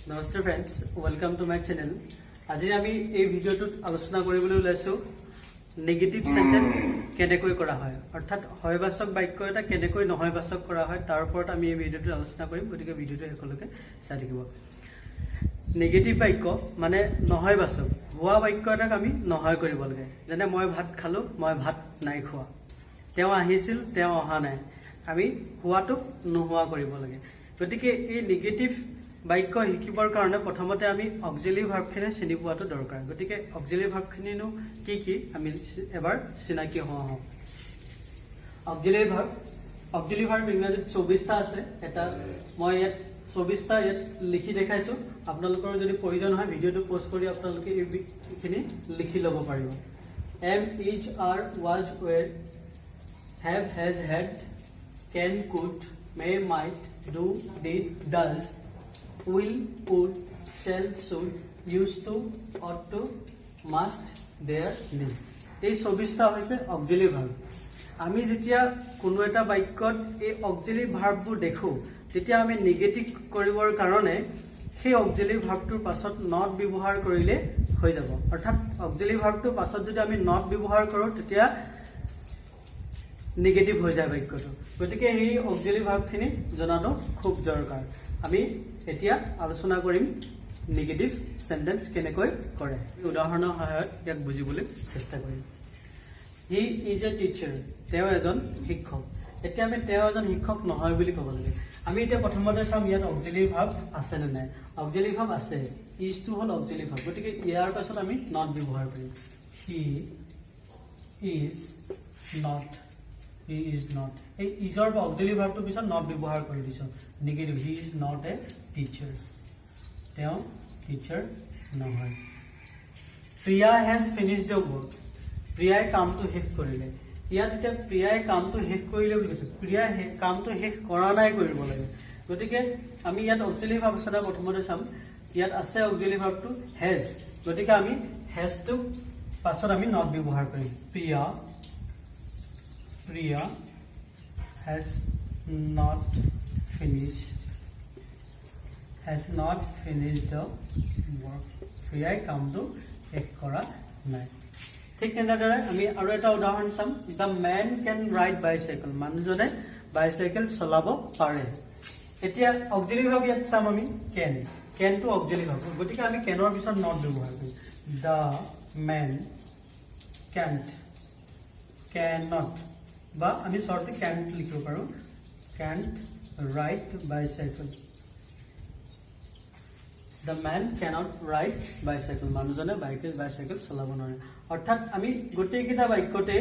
नमस्ते friends, welcome to my channel. आज आमी এই ভিডিওটোত আলোচনা কৰিবলৈ ওলাইছো নেগেটিভ সেন্টেন্স কেনেকৈ কৰা হয়, অৰ্থাৎ হয়বাচক বাক্য এটা কেনেকৈ নহয়বাচক কৰা হয় তাৰ ওপৰত আমি এই ভিডিওটোত আলোচনা কৰিম। গতিকে ভিডিওটো সকলোকে চাই থাকিব। নেগেটিভ বাক্য মানে নহয়বাচক হোৱা বাক্য এটাক আমি নহয় কৰিব লাগে। যেনে মই ভাত খালো, মই ভাত নাই খোৱা, তেওঁ আহিছিল, তেওঁ অহা নাই, আমি হোৱাটোক নোহোৱা কৰিব লাগে। গতিকে এই নেগেটিভ বাক্য শিকিবৰ কাৰণে প্ৰথমতে আমি অক্সিলাৰি ভাৰ্বখিনি চিনি পোৱাটো দৰকাৰ। গতিকে অক্সিলাৰি ভাৰ্বখিনিনো কি কি আমি এবাৰ চিনাকি হওঁ। অক্সিলাৰি ভাৰ্ব ইংৰাজীত 24টা আছে। এটা মই ইয়াত 24টা ইয়াত লিখি দেখাইছো। আপোনালোকৰ যদি প্ৰয়োজন হয় ভিডিঅ'টো পোষ্ট কৰি আপোনালোকে এইখিনি লিখি ল'ব পাৰিব। Am, is, are, was, were, have, has, had, can, could, may, might, do, did, does, will, would, shall, should, used to, ought to, must, dare, need। এই 24টা হৈছে অক্সিলাৰি ভাৰ্ব। আমি যেতিয়া কোনো এটা বাক্যত এই অক্সিলাৰি ভাৰ্ববোৰ দেখো তেতিয়া আমি নেগেটিভ কৰিবৰ কাৰণে সেই অক্সিলাৰি ভাৰ্বটোৰ পাছত নট ব্যৱহাৰ কৰিলে হৈ যাব। অৰ্থাৎ অক্সিলাৰি ভাৰ্বটোৰ পাছত যদি আমি নট ব্যৱহাৰ কৰো তেতিয়া নেগেটিভ হৈ যায় বাক্যটো। গতিকে এই অক্সিলাৰি ভাৰ্বখিনি জনাটো খুব দৰকাৰ। আমি এতিয়া আলোচনা কৰিম নেগেটিভ সেন্টেন্স কেনেকৈ কৰে। উদাহৰণৰ সহায়ত ইয়াক বুজিবলৈ চেষ্টা কৰিম। হি ইজ এ টিচাৰ, তেওঁ এজন শিক্ষক। এতিয়া আমি তেওঁ এজন শিক্ষক নহয় বুলি ক'ব লাগে। আমি এতিয়া প্ৰথমতে চাম ইয়াত অক্সিলাৰি ভাৰ্ব আছে নে নাই। অক্সিলাৰি ভাৰ্ব আছে, ইজটো হ'ল অক্সিলাৰি ভাৰ্ব। গতিকে ইয়াৰ পাছত আমি নট ব্যৱহাৰ কৰিম। He is not, he is not. এই ইজৰ অক্সিলাৰি ভাৰ্বটোৰ পিছত নট ব্যৱহাৰ কৰি দিছো। Negative, he is not a teacher, তেওঁ টিচাৰ নহয়। প্ৰিয়া হেজ ফিনিশ্ড দ্য ৱৰ্ক, প্ৰিয়াই কামটো শেষ কৰিলে। ইয়াত এতিয়া প্ৰিয়াই কামটো শেষ কৰিলে বুলি কৈছে, প্ৰিয়াই কামটো শেষ কৰা নাই কৰিব লাগে। গতিকে আমি ইয়াত অক্সিলাৰি ভাৰ্ব আছে প্ৰথমতে চাম। ইয়াত আছে অক্সিলাৰি ভাৰ্বটো হেজ। গতিকে আমি হেজটো পাছত আমি নট ব্যৱহাৰ কৰিম। Priya has not finished the work, প্ৰিয়াই কামটো শেষ কৰা নাই। ঠিক তেনেদৰে আমি আৰু এটা উদাহৰণ চাম। The man can ride bicycle, মানুহজনে বাইচাইকেল চলাব পাৰে। এতিয়া অক্সিলাৰি ভাৰ্ব ইয়াত চাম আমি কেন, কেনটো অক্সিলাৰি ভাৰ্ব। গতিকে আমি কেনৰ পিছত নট ব্যৱহাৰ কৰিম। দ্য মেন কেন্ট, কেনট, বা আমি শৰ্টে কেন্ট লিখিব পাৰো, can't ride bicycle. The man can't ride bicycle, মানুহজনে বাইচাইকেল চলাব নোৱাৰে। অৰ্থাৎ আমি গোটেইকেইটা বাক্যতে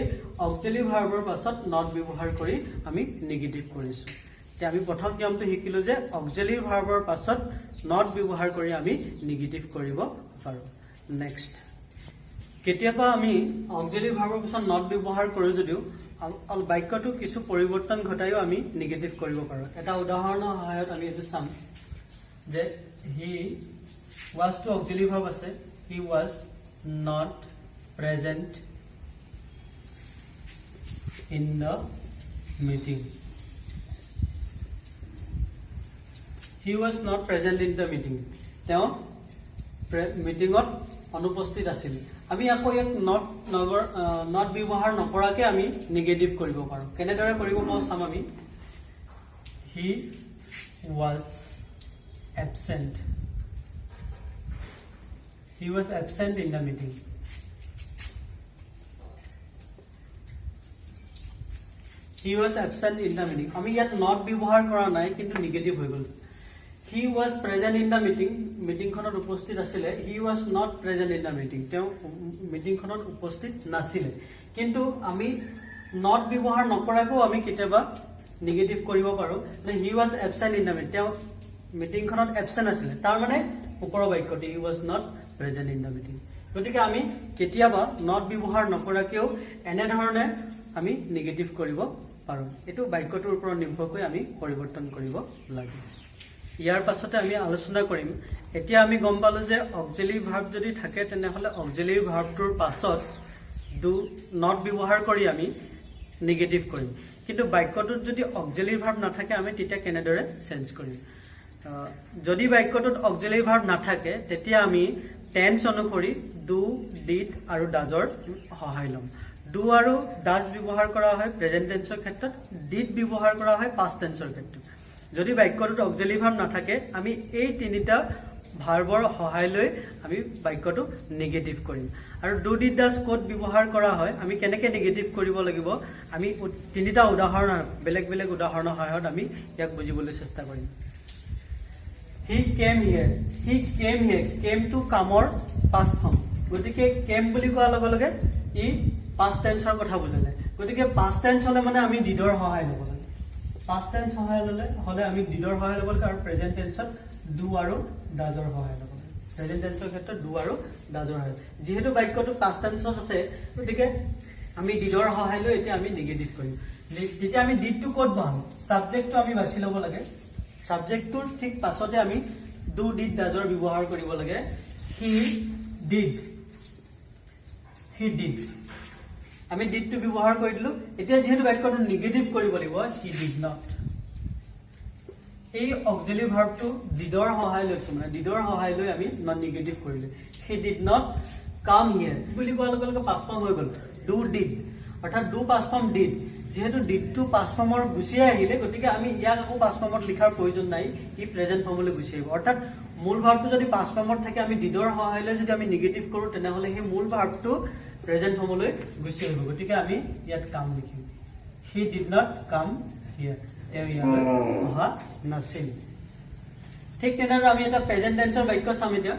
অক্সিলাৰি ভাৰ্বৰ পাছত নট ব্যৱহাৰ কৰি আমি নেগেটিভ কৰিছো। এতিয়া আমি প্ৰথম নিয়মটো শিকিলো যে অক্সিলাৰি ভাৰ্বৰ পাছত নট ব্যৱহাৰ কৰি আমি নেগেটিভ কৰিব পাৰো। নেক্সট, কেতিয়াবা আমি অক্সিলাৰি ভাৰ্বৰ পিছত নট ব্যৱহাৰ কৰো যদিও বাক্যটো কিছু পৰিৱৰ্তন ঘটাইও আমি নেগেটিভ কৰিব পাৰো। এটা উদাহৰণৰ সহায়ত আমি এইটো চাম যে হি ৱাজ টু অক্সিলাৰি ভাৰ্ব আছে, he was not present in the meeting. He was not present in the meeting, তেওঁ মিটিঙত অনুপস্থিত আছিল। আমি আকৌ ইয়াক নট ব্যৱহাৰ নকৰাকে আমি নেগেটিভ কৰিব পাৰো। কেনেদৰে কৰিব পাৰো চাম আমি। He was absent, he was absent in the meeting. He was absent in the meeting, আমি ইয়াত নট ব্যৱহাৰ কৰা নাই কিন্তু নেগেটিভ হৈ গ'ল। He was present in the meeting, মিটিংখনত উপস্থিত আছিলে। He was not present in the meeting, তেওঁ মিটিংখনত উপস্থিত নাছিলে। কিন্তু আমি নট ব্যৱহাৰ নকৰাকৈও আমি কেতিয়াবা নেগেটিভ কৰিব পাৰো। He was absent in the meeting, তেওঁ মিটিংখনত এবচেণ্ট আছিলে, তাৰমানে ওপৰৰ বাক্যটি he was not present in the meeting. গতিকে আমি কেতিয়াবা নট ব্যৱহাৰ নকৰাকৈও এনেধৰণে আমি নেগেটিভ কৰিব পাৰো। এইটো বাক্যটোৰ ওপৰত নিৰ্ভৰ কৰি আমি পৰিৱৰ্তন কৰিব লাগে। ইয়াৰ পাছতে আমি আলোচনা কৰিম। এতিয়া আমি গম পালো যে অক্সিলাৰি ভাৰ্ব যদি থাকে তেনেহলে অক্সিলাৰি ভাৰ্বটোৰ পাছত নট ব্যৱহাৰ কৰি আমি নেগেটিভ কৰিম। কিন্তু বাক্যটোত যদি অক্সিলাৰি ভাৰ্ব নাথাকে আমি তেতিয়া কেনেদৰে চেঞ্জ কৰিম। যদি বাক্যটোত অক্সিলাৰি ভাৰ্ব নাথাকে তেতিয়া আমি টেন্স অনুসৰি ডু ডিড আৰু ডাজৰ সহায় ল'ম ডু আৰু ডাজ ব্যৱহাৰ কৰা হয় প্ৰেজেন্ট টেন্সৰ ক্ষেত্ৰত ডিড ব্যৱহাৰ কৰা হয় পাষ্ট টেন্সৰ ক্ষেত্ৰত যদি বাক্যটোত অক্সিলাৰি ভাৰ্ব নাথাকে আমি এই তিনিটা ভাৰ্বৰ সহায় লৈ আমি বাক্যটো নেগেটিভ কৰিম আৰু ডু ডিড ডাজ ক'ত ব্যৱহাৰ কৰা হয় আমি কেনেকৈ নেগেটিভ কৰিব লাগিব আমি তিনিটা উদাহৰণ বেলেগ বেলেগ উদাহৰণৰ সহায়ত আমি ইয়াক বুজিবলৈ চেষ্টা কৰিম হি কেম হিয়াৰ কেম টু কামৰ পাষ্ট ফৰ্ম গতিকে কেম বুলি কোৱাৰ লগে লগে ই পাষ্ট টেন্সৰ কথা বুজালে গতিকে পাষ্ট টেন্স হ'লে মানে আমি ডিডৰ সহায় ল'ব লাগে পাষ্ট টেন্স সহায় হ'লে আমি ডিডৰ সহায় ল'ব লাগে আৰু প্ৰেজেন্ট টেন্সত ডু আৰু ডাজৰ সহায় ল'ব লাগে প্ৰেজেন্ট টেন্সৰ ক্ষেত্ৰত ডু আৰু ডাজৰ সহায় যিহেতু বাক্যটো পাষ্ট টেন্সত আছে গতিকে আমি ডিডৰ সহায় লৈ এতিয়া আমি নিগেটিভ কৰিম যেতিয়া আমি ডিডটো ক'ত বহাম ছাবজেক্টটো আমি বাছি ল'ব লাগে ছাবজেক্টটোৰ ঠিক পাছতে আমি ডু ডিড ডাজৰ ব্যৱহাৰ কৰিব লাগে হি ডিড আমি ডিডটো ব্যৱহাৰ কৰি দিলো এতিয়া যিহেতু বাক্যটো নিগেটিভ কৰিব লাগিব হি ডিড নট এই অক্সিলাৰি ভাৰ্বটো ডিডৰ সহায় লৈছো মানে ডিডৰ সহায় লৈ আমি নন নিগেটিভ কৰিলো হি ডিড নট কাম হিয়াৰ বুলি কোৱাৰ লগে লগে পাষ্ট ফৰ্ম হৈ গ'ল ডু ডিড অৰ্থাৎ ডু পাষ্ট ফৰ্ম ডিড যেহেতু ডিডটো পাষ্ট ফৰ্মৰ গুচি আহিলে গতিকে আমি ইয়াক আকৌ পাষ্ট ফৰ্মত লিখাৰ প্ৰয়োজন নাই ই প্ৰেজেন্ট ফৰ্মলৈ গুচি আহিব অৰ্থাৎ মূল ভাৰ্বটো যদি পাষ্ট ফৰ্মত থাকে আমি ডিডৰ সহায় লৈ যদি আমি নিগেটিভ কৰোঁ তেনেহ'লে সেই মূল ভাৰ্বটো প্ৰেজেন্ট ফৰ্মলৈ গুচি আহিব গতিকে আমি ইয়াত কাম লিখিম হি ডিড নট কাম হিয়াৰ তেওঁ ইয়ালৈ অহা নাছিল ঠিক তেনেদৰে আমি এটা প্ৰেজেন্ট টেন্সৰ বাক্য চাম এতিয়া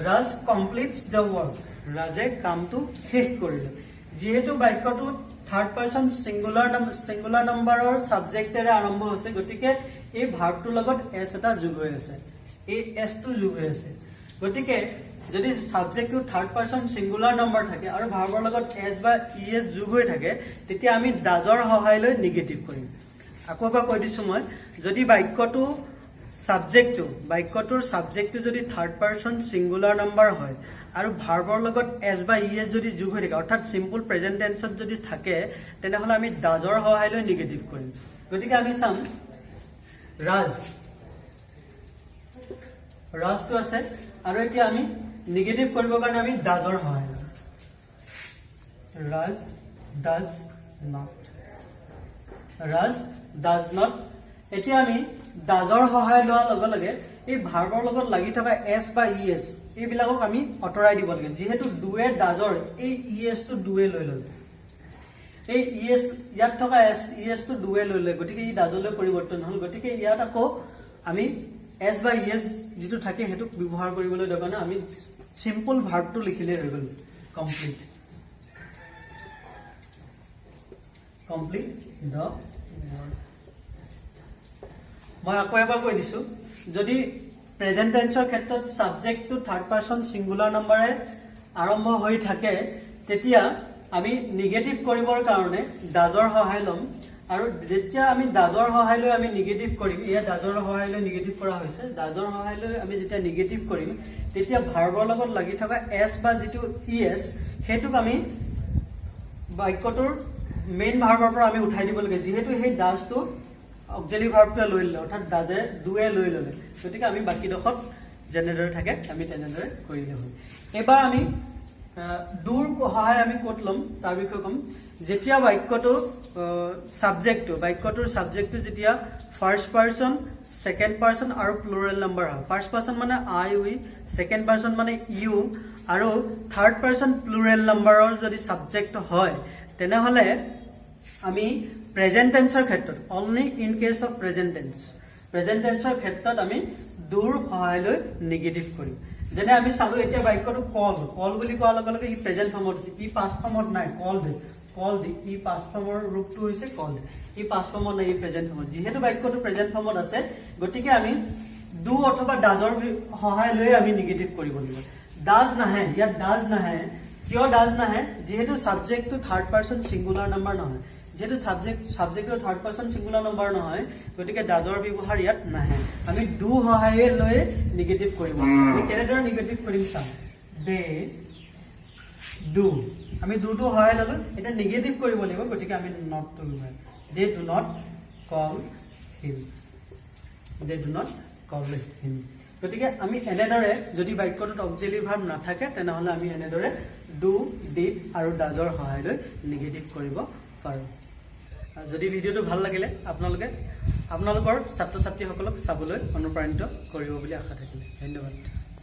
ৰাজ কমপ্লিটছ দ্য ৱৰ্ক ৰাজে কামটো শেষ কৰিলে যিহেতু বাক্যটো থাৰ্ড পাৰ্চন সিঙ্গুলাৰ নাম্বাৰৰ সাবজেক্টেৰে আৰম্ভ হৈছে গতিকে এই ভাৰ্বটোৰ লগত এছ এটা যোগ হৈ আছে এই এছটো যোগ হৈ আছে গতিকে যদি সাবজেক্টটো থাৰ্ড পাৰ্চন সিঙ্গুলাৰ নাম্বাৰ থাকে আৰু ভাৰ্বৰ লগত এছ বা ইএছ যোগ হৈ থাকে তেতিয়া আমি ডাজৰ সহায় লৈ নিগেটিভ কৰিম আকৌ এবাৰ কৈ দিছো মই যদি বাক্যটোৰ সাবজেক্টটো যদি থাৰ্ড পাৰ্চন সিঙ্গুলাৰ নাম্বাৰ হয় আৰু ভাৰ্বৰ লগত এছ বা ইএছ যদি যোগ হৈ থাকে অৰ্থাৎ সিম্পল প্ৰেজেন্ট টেন্সত যদি থাকে তেনেহ'লে আমি ডাজৰ সহায় লৈ নিগেটিভ কৰিম গতিকে আমি চাম ৰাজটো আছে আৰু এতিয়া আমি নিগেটিভ কৰিবৰ কাৰণে আমি ডাজৰ সহায় ল'ম ৰাজ ডাজ নট এতিয়া আমি ডাজৰ সহায় লোৱাৰ লগে লগে এই ভাৰ্বৰ লগত লাগি থকা এছ বা ইএছ এইবিলাকক আমি আঁতৰাই দিব লাগে যিহেতু ডুৱে ডাজৰ এই ইএছটো ডুৱে লৈ ল'লে এই ইএছ ইয়াত থকা ইএছটো ডুৱে লৈ ল'লে গতিকে ই ডাজলৈ পৰিৱৰ্তন হ'ল গতিকে ইয়াত আকৌ আমি এছ বা ইএছ যিটো থাকে সেইটো ব্যৱহাৰ কৰিবলৈ দৰকাৰ নাই আমি সিম্পল ভাৰ্বটো লিখিলে হৈ গ'ল কমপ্লিট দ্য ৱৰ্ক মই আকৌ এবাৰ কৈ দিছো যদি প্ৰেজেন্ট টেন্সৰ ক্ষেত্ৰত সাবজেক্টটো থাৰ্ড পাৰ্চন সিঙ্গুলাৰ নাম্বাৰে আৰম্ভ হৈ থাকে তেতিয়া আমি নিগেটিভ কৰিবৰ কাৰণে ডাজৰ সহায় ল'ম আৰু যেতিয়া আমি ডাজৰ সহায় লৈ আমি নিগেটিভ কৰিম এয়া ডাজৰ সহায় লৈ নিগেটিভ কৰা হৈছে ডাজৰ সহায় লৈ আমি যেতিয়া নিগেটিভ কৰিম তেতিয়া ভাৰ্বৰ লগত লাগি থকা এছ বা যিটো ইএছ সেইটোক আমি বাক্যটোৰ মেইন ভাৰ্বৰ পৰা আমি উঠাই দিব লাগে যিহেতু সেই ডাজটো অক্সিলাৰি ভাৰ্বটোৱে লৈ ল'লে অৰ্থাৎ ডাজে ডুৱে লৈ ল'লে গতিকে আমি বাকীডোখৰত যেনেদৰে থাকে আমি তেনেদৰে কৰিলে হ'ল এবাৰ আমি ডুৰ সহায় আমি ক'ত ল'ম তাৰ বিষয়ে ক'ম যেতিয়া বাক্যটোৰ সাবজেক্টটো যেতিয়া ফাৰ্ষ্ট পাৰ্চন ছেকেণ্ড পাৰ্চন আৰু প্লুৰেল নাম্বাৰ হয় ফাৰ্ষ্ট পাৰ্চন মানে আই উই ছেকেণ্ড পাৰ্চন মানে ইউ আৰু থাৰ্ড পাৰ্চন প্লুৰেল নাম্বাৰৰ যদি সাবজেক্ট হয় তেনেহ'লে আমি প্ৰেজেন্ট টেন্সৰ ক্ষেত্ৰত only in case of present টেন্সৰ ক্ষেত্ৰত আমি ডুৰ সহায় লৈ নিগেটিভ কৰিম যেনে আমি চালো এতিয়া বাক্যটো কল বুলি কোৱাৰ লগে লগে ই প্ৰেজেন্ট ফৰ্মত আছে ই পাষ্ট ফৰ্মত নাই কল দি ই পাষ্ট ফৰ্মৰ ৰূপটো হৈছে কল ই পাষ্ট ফৰ্মত নাই ই প্ৰেজেন্ট ফৰ্মত যিহেতু বাক্যটো প্ৰেজেন্ট ফৰ্মত আছে গতিকে আমি ডু অথবা ডাজৰ সহায় লৈ আমি নিগেটিভ কৰিব লাগিব ডাজ নাহে ইয়াত ডাজ নাহে কিয় ডাজ নাহে যিহেতু সাবজেক্টটো থাৰ্ড পাৰ্চন সিঙ্গুলাৰ নাম্বাৰ নহয় যেহেতু সাবজেক্টৰ থাৰ্ড পাৰ্চন সিঙ্গুলাৰ নাম্বাৰ নহয় গতিকে ডাজৰ ব্যৱহাৰ ইয়াত নাহে আমি ডু সহায়ে লৈ নিগেটিভ কৰিব আমি কেনেদৰে নিগেটিভ কৰিম চাম দে ডু আমি ডুটো সহায় ল'লো এতিয়া নিগেটিভ কৰিব লাগিব গতিকে আমি নটটো ল'ম they do not call him কলেজখিনি। গতিকে আমি এনেদৰে যদি বাক্যটোত অক্সিলাৰি ভাৰ্ব নাথাকে তেনেহ'লে আমি এনেদৰে ডু, ডিড আৰু ডাজৰ সহায় লৈ নিগেটিভ কৰিব পাৰোঁ। যদি ভিডিঅ'টো ভাল লাগিলে আপোনালোকৰ ছাত্ৰ ছাত্ৰীসকলক চাবলৈ অনুপ্ৰাণিত কৰিব বুলি আশা থাকিলে। ধন্যবাদ।